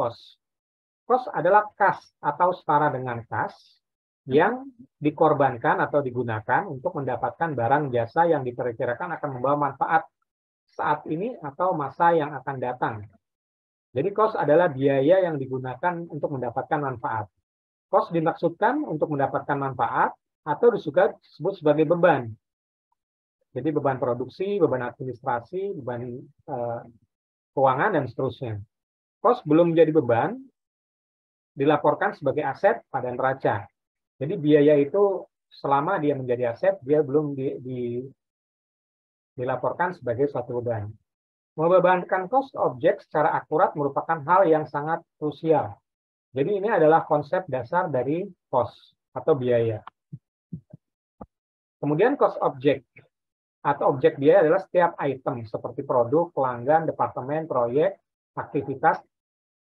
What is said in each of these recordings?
cost. Cost adalah kas atau setara dengan kas yang dikorbankan atau digunakan untuk mendapatkan barang jasa yang diperkirakan akan membawa manfaat saat ini atau masa yang akan datang. Jadi cost adalah biaya yang digunakan untuk mendapatkan manfaat. Cost dimaksudkan untuk mendapatkan manfaat atau juga disebut sebagai beban. Jadi beban produksi, beban administrasi, beban keuangan, dan seterusnya. Cost belum menjadi beban, dilaporkan sebagai aset pada neraca. Jadi biaya itu selama dia menjadi aset, dia belum dilaporkan sebagai suatu beban. Membebankan cost objek secara akurat merupakan hal yang sangat krusial. Jadi ini adalah konsep dasar dari cost atau biaya. Kemudian cost objek atau objek biaya adalah setiap item seperti produk, pelanggan, departemen, proyek, aktivitas,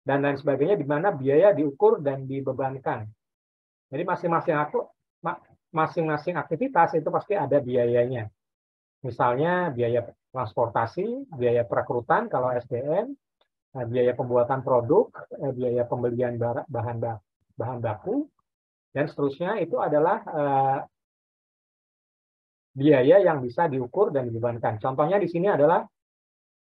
dan lain sebagainya di mana biaya diukur dan dibebankan. Jadi masing-masing aktivitas itu pasti ada biayanya. Misalnya biaya transportasi, biaya perekrutan kalau SDM, biaya pembuatan produk, biaya pembelian bahan baku, dan seterusnya itu adalah biaya yang bisa diukur dan dibebankan. Contohnya di sini adalah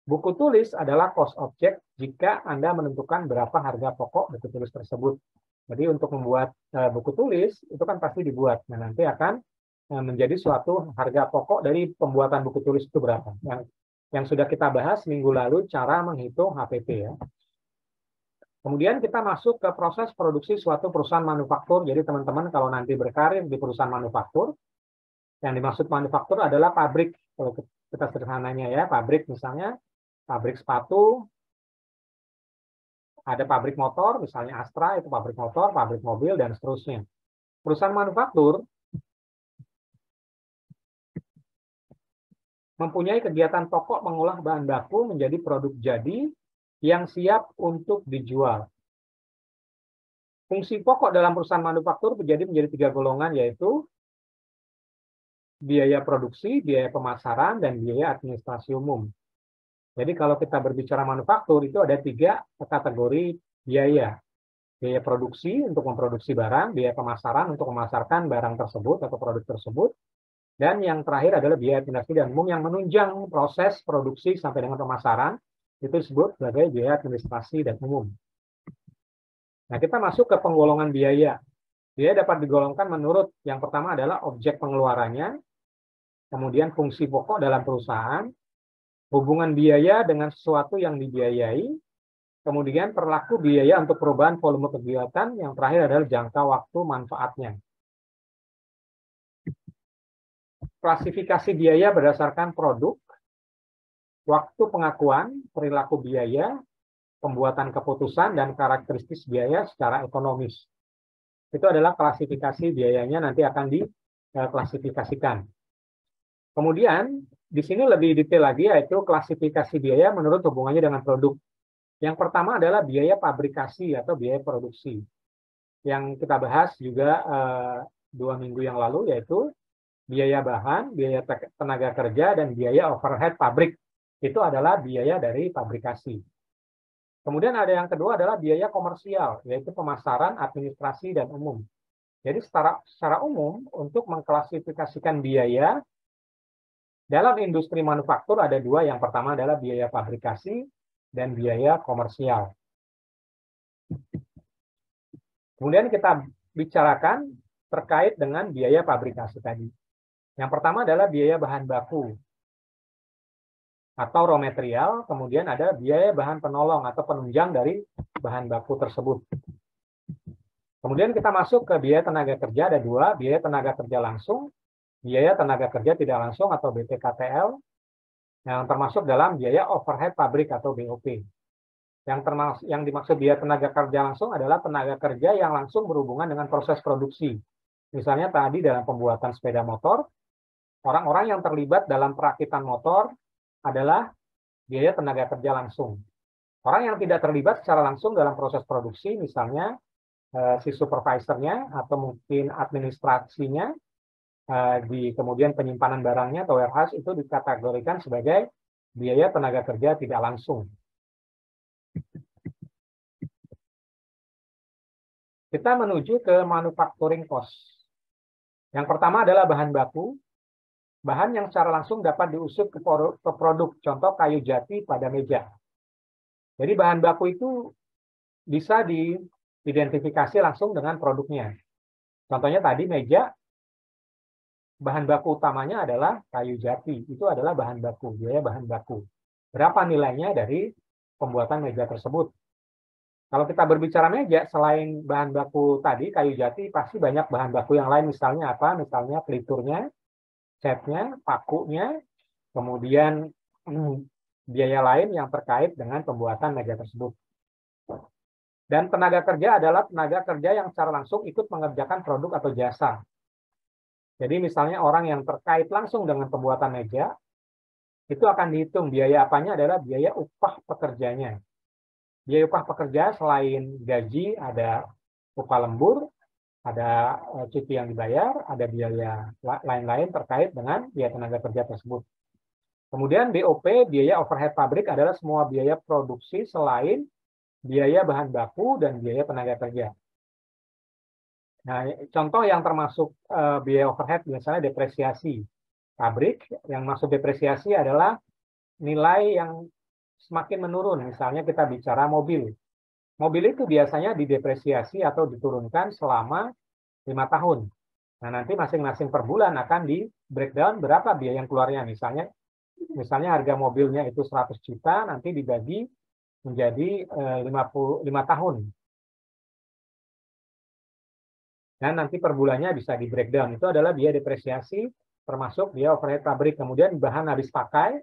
buku tulis adalah cost object jika Anda menentukan berapa harga pokok buku tulis tersebut. Jadi untuk membuat buku tulis itu kan pasti dibuat. Nah, nanti akan menjadi suatu harga pokok dari pembuatan buku tulis itu berapa. Yang sudah kita bahas minggu lalu cara menghitung HPP ya. Kemudian kita masuk ke proses produksi suatu perusahaan manufaktur. Jadi teman-teman kalau nanti berkarir di perusahaan manufaktur, yang dimaksud manufaktur adalah pabrik. Kalau kita sederhananya ya, pabrik misalnya pabrik sepatu, ada pabrik motor, misalnya Astra, itu pabrik motor, pabrik mobil, dan seterusnya. Perusahaan manufaktur mempunyai kegiatan pokok mengolah bahan baku menjadi produk jadi yang siap untuk dijual. Fungsi pokok dalam perusahaan manufaktur menjadi 3 golongan, yaitu biaya produksi, biaya pemasaran, dan biaya administrasi umum. Jadi kalau kita berbicara manufaktur, itu ada 3 kategori biaya. Biaya produksi untuk memproduksi barang, biaya pemasaran untuk memasarkan barang tersebut atau produk tersebut, dan yang terakhir adalah biaya administrasi dan umum yang menunjang proses produksi sampai dengan pemasaran, itu disebut sebagai biaya administrasi dan umum. Nah, kita masuk ke penggolongan biaya. Biaya dapat digolongkan menurut yang pertama adalah objek pengeluarannya, kemudian fungsi pokok dalam perusahaan, hubungan biaya dengan sesuatu yang dibiayai, kemudian perilaku biaya untuk perubahan volume kegiatan, yang terakhir adalah jangka waktu manfaatnya. Klasifikasi biaya berdasarkan produk, waktu pengakuan, perilaku biaya, pembuatan keputusan, dan karakteristik biaya secara ekonomis. Itu adalah klasifikasi biayanya nanti akan diklasifikasikan. Kemudian, di sini lebih detail lagi, yaitu klasifikasi biaya menurut hubungannya dengan produk. Yang pertama adalah biaya pabrikasi atau biaya produksi. Yang kita bahas juga 2 minggu yang lalu, yaitu biaya bahan, biaya tenaga kerja, dan biaya overhead pabrik. Itu adalah biaya dari pabrikasi. Kemudian ada yang kedua adalah biaya komersial, yaitu pemasaran, administrasi, dan umum. Jadi secara umum, untuk mengklasifikasikan biaya, dalam industri manufaktur ada 2, yang pertama adalah biaya pabrikasi dan biaya komersial. Kemudian kita bicarakan terkait dengan biaya pabrikasi tadi. Yang pertama adalah biaya bahan baku atau raw material, kemudian ada biaya bahan penolong atau penunjang dari bahan baku tersebut. Kemudian kita masuk ke biaya tenaga kerja, ada 2, biaya tenaga kerja langsung, biaya tenaga kerja tidak langsung atau BTKTL, yang termasuk dalam biaya overhead pabrik atau BOP. Yang dimaksud biaya tenaga kerja langsung adalah tenaga kerja yang langsung berhubungan dengan proses produksi. Misalnya tadi dalam pembuatan sepeda motor, orang-orang yang terlibat dalam perakitan motor adalah biaya tenaga kerja langsung. Orang yang tidak terlibat secara langsung dalam proses produksi, misalnya si supervisornya atau mungkin administrasinya, kemudian penyimpanan barangnya atau warehouse, itu dikategorikan sebagai biaya tenaga kerja tidak langsung. Kita menuju ke manufacturing cost. Yang pertama adalah bahan baku. Bahan yang secara langsung dapat diusut ke produk. Contoh kayu jati pada meja. Jadi bahan baku itu bisa diidentifikasi langsung dengan produknya. Contohnya tadi meja, bahan baku utamanya adalah kayu jati. Itu adalah bahan baku, biaya bahan baku. Berapa nilainya dari pembuatan meja tersebut? Kalau kita berbicara meja, selain bahan baku tadi, kayu jati, pasti banyak bahan baku yang lain. Misalnya apa? Misalnya peliturnya, catnya, pakunya, kemudian biaya lain yang terkait dengan pembuatan meja tersebut. Dan tenaga kerja adalah tenaga kerja yang secara langsung ikut mengerjakan produk atau jasa. Jadi misalnya orang yang terkait langsung dengan pembuatan meja, itu akan dihitung biaya apanya adalah biaya upah pekerjanya. Biaya upah pekerja selain gaji, ada upah lembur, ada cuti yang dibayar, ada biaya lain-lain terkait dengan biaya tenaga kerja tersebut. Kemudian BOP, biaya overhead pabrik adalah semua biaya produksi selain biaya bahan baku dan biaya tenaga kerja. Nah, contoh yang termasuk biaya overhead biasanya depresiasi pabrik. Yang masuk depresiasi adalah nilai yang semakin menurun. Misalnya kita bicara mobil. Mobil itu biasanya didepresiasi atau diturunkan selama 5 tahun. Nah, nanti masing-masing per bulan akan di breakdown berapa biaya yang keluarnya. Misalnya harga mobilnya itu 100 juta, nanti dibagi menjadi 5 tahun. Dan nanti per bulannya bisa di breakdown. Itu adalah biaya depresiasi, termasuk biaya overhead pabrik. Kemudian bahan habis pakai,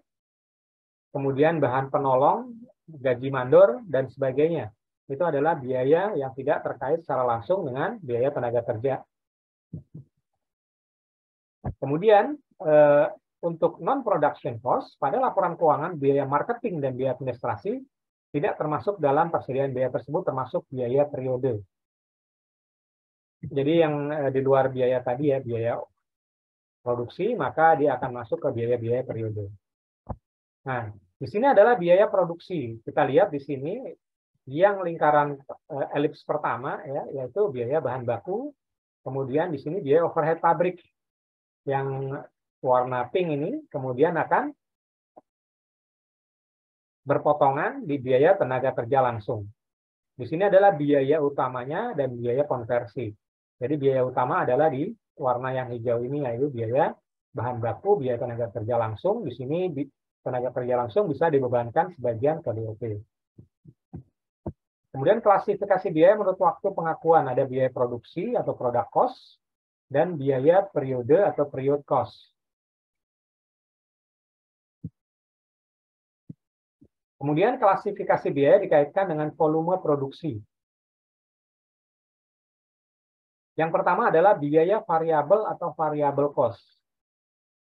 kemudian bahan penolong, gaji mandor, dan sebagainya. Itu adalah biaya yang tidak terkait secara langsung dengan biaya tenaga kerja. Kemudian, untuk non-production cost, pada laporan keuangan, biaya marketing dan biaya administrasi tidak termasuk dalam persediaan biaya tersebut, termasuk biaya periode. Jadi yang di luar biaya tadi ya, biaya produksi, maka dia akan masuk ke biaya-biaya periode. Nah, di sini adalah biaya produksi. Kita lihat di sini yang lingkaran elips pertama ya, yaitu biaya bahan baku. Kemudian di sini biaya overhead pabrik yang warna pink ini kemudian akan berpotongan di biaya tenaga kerja langsung. Di sini adalah biaya utamanya dan biaya konversi. Jadi biaya utama adalah di warna yang hijau ini, yaitu biaya bahan baku, biaya tenaga kerja langsung. Di sini tenaga kerja langsung bisa dibebankan sebagian ke BOP. Kemudian klasifikasi biaya menurut waktu pengakuan. Ada biaya produksi atau product cost, dan biaya periode atau period cost. Kemudian klasifikasi biaya dikaitkan dengan volume produksi. Yang pertama adalah biaya variabel atau variable cost.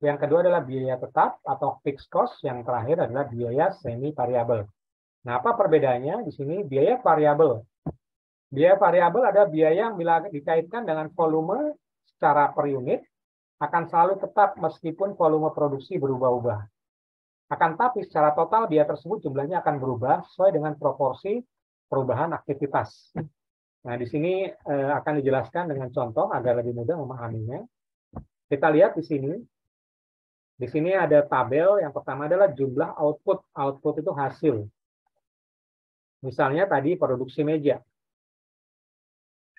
Yang kedua adalah biaya tetap atau fixed cost. Yang terakhir adalah biaya semi variabel. Nah, apa perbedaannya? Di sini biaya variabel. Biaya variabel ada biaya yang bila dikaitkan dengan volume secara per unit akan selalu tetap meskipun volume produksi berubah-ubah. Akan tapi secara total biaya tersebut jumlahnya akan berubah sesuai dengan proporsi perubahan aktivitas. Nah, di sini akan dijelaskan dengan contoh agar lebih mudah memahaminya. Kita lihat di sini. Di sini ada tabel. Yang pertama adalah jumlah output. Output itu hasil. Misalnya tadi produksi meja.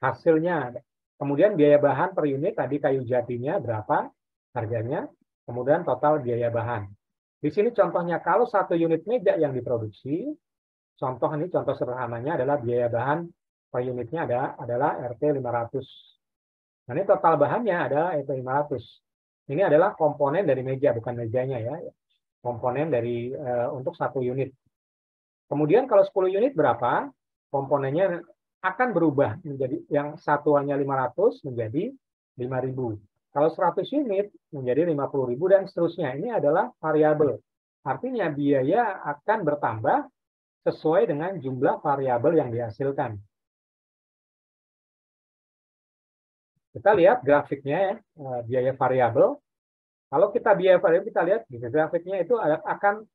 Hasilnya ada. Kemudian biaya bahan per unit tadi kayu jatinya berapa harganya. Kemudian total biaya bahan. Di sini contohnya kalau 1 unit meja yang diproduksi, contoh sederhananya adalah biaya bahan per unitnya adalah RT 500. Nah, ini total bahannya adalah RT 500. Ini adalah komponen dari meja, bukan mejanya ya. Komponen dari untuk 1 unit. Kemudian kalau 10 unit berapa? Komponennya akan berubah menjadi yang satuannya 500 menjadi 5.000. Kalau 100 unit menjadi 50.000 dan seterusnya. Ini adalah variabel. Artinya biaya akan bertambah sesuai dengan jumlah variabel yang dihasilkan. Kita lihat grafiknya ya, biaya variabel. Kalau kita biaya variabel, kita lihat grafiknya itu akan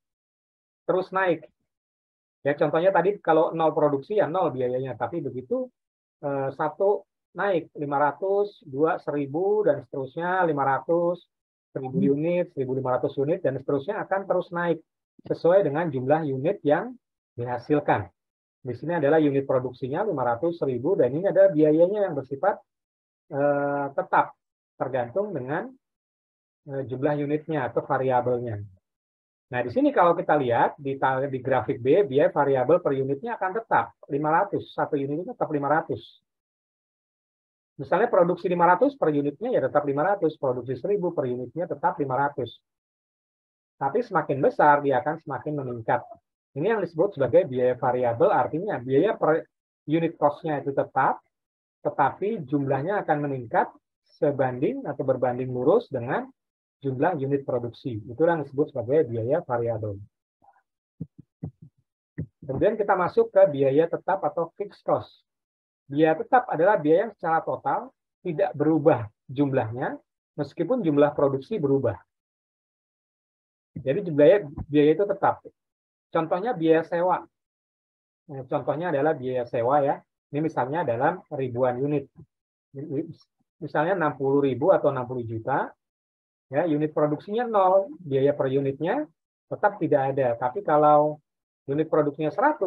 terus naik. Ya, contohnya tadi kalau 0 produksi ya 0 biayanya, tapi begitu satu naik 500, dua 1000 dan seterusnya 500, 1000 unit, 1500 unit dan seterusnya akan terus naik sesuai dengan jumlah unit yang dihasilkan. Di sini adalah unit produksinya 500, 1000 dan ini adalah biayanya yang bersifat tetap tergantung dengan jumlah unitnya atau variabelnya. Nah, di sini kalau kita lihat di grafik B, biaya variabel per unitnya akan tetap 500. Satu unit itu tetap 500. Misalnya produksi 500 per unitnya ya tetap 500. Produksi 1000 per unitnya tetap 500. Tapi semakin besar dia akan semakin meningkat. Ini yang disebut sebagai biaya variabel, artinya biaya per unit cost-nya itu tetap, tetapi jumlahnya akan meningkat sebanding atau berbanding lurus dengan jumlah unit produksi. Itu yang disebut sebagai biaya variabel. Kemudian kita masuk ke biaya tetap atau fixed cost. Biaya tetap adalah biaya yang secara total tidak berubah jumlahnya, meskipun jumlah produksi berubah. Jadi biaya itu tetap. Contohnya biaya sewa. Nah, contohnya adalah biaya sewa ya. Ini misalnya dalam ribuan unit. Misalnya 60.000 atau 60 juta. Ya, unit produksinya 0, biaya per unitnya tetap tidak ada. Tapi kalau unit produksinya 100,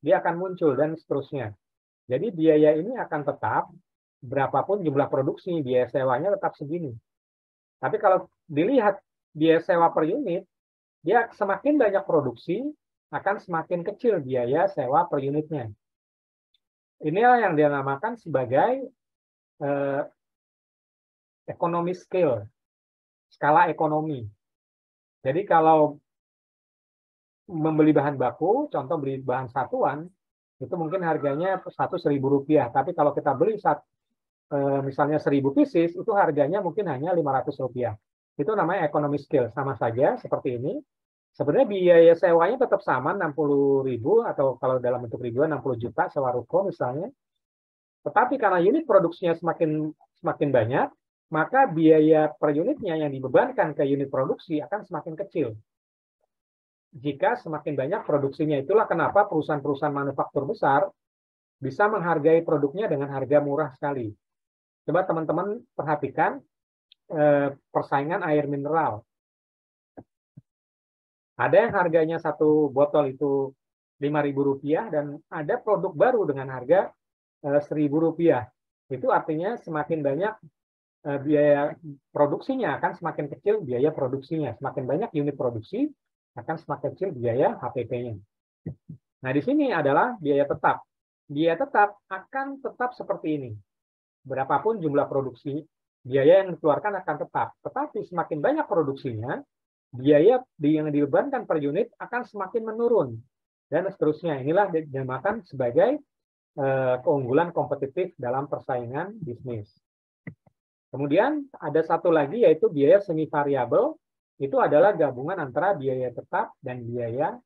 dia akan muncul dan seterusnya. Jadi biaya ini akan tetap, berapapun jumlah produksi, biaya sewanya tetap segini. Tapi kalau dilihat biaya sewa per unit, dia semakin banyak produksi, akan semakin kecil biaya sewa per unitnya. Inilah yang dinamakan sebagai economy scale. Skala ekonomi. Jadi kalau membeli bahan baku, contoh beli bahan satuan, itu mungkin harganya Rp100.000. Tapi kalau kita beli misalnya 1000 pieces, itu harganya mungkin hanya Rp500. Itu namanya economy scale. Sama saja seperti ini. Sebenarnya biaya sewanya tetap sama 60.000 atau kalau dalam bentuk ribuan 60 juta sewa ruko misalnya. Tetapi karena unit produksinya semakin banyak, maka biaya per unitnya yang dibebankan ke unit produksi akan semakin kecil. Jika semakin banyak produksinya, itulah kenapa perusahaan-perusahaan manufaktur besar bisa menghargai produknya dengan harga murah sekali. Coba teman-teman perhatikan persaingan air mineral. Ada yang harganya satu botol itu Rp5.000 dan ada produk baru dengan harga Rp1.000. Itu artinya semakin banyak biaya produksinya akan semakin kecil biaya produksinya. Semakin banyak unit produksi akan semakin kecil biaya HPP-nya. Nah, di sini adalah biaya tetap. Biaya tetap akan tetap seperti ini. Berapapun jumlah produksi, biaya yang dikeluarkan akan tetap. Tetapi semakin banyak produksinya, biaya yang dibebankan per unit akan semakin menurun. Dan seterusnya. Inilah dinamakan sebagai keunggulan kompetitif dalam persaingan bisnis. Kemudian ada satu lagi yaitu biaya semi variabel. Itu adalah gabungan antara biaya tetap dan biaya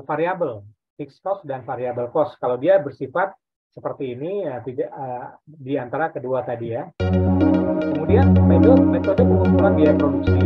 variabel, fixed cost dan variable cost. Kalau dia bersifat seperti ini ya tidak di antara kedua tadi ya. Kemudian metode pengumpulan biaya produksi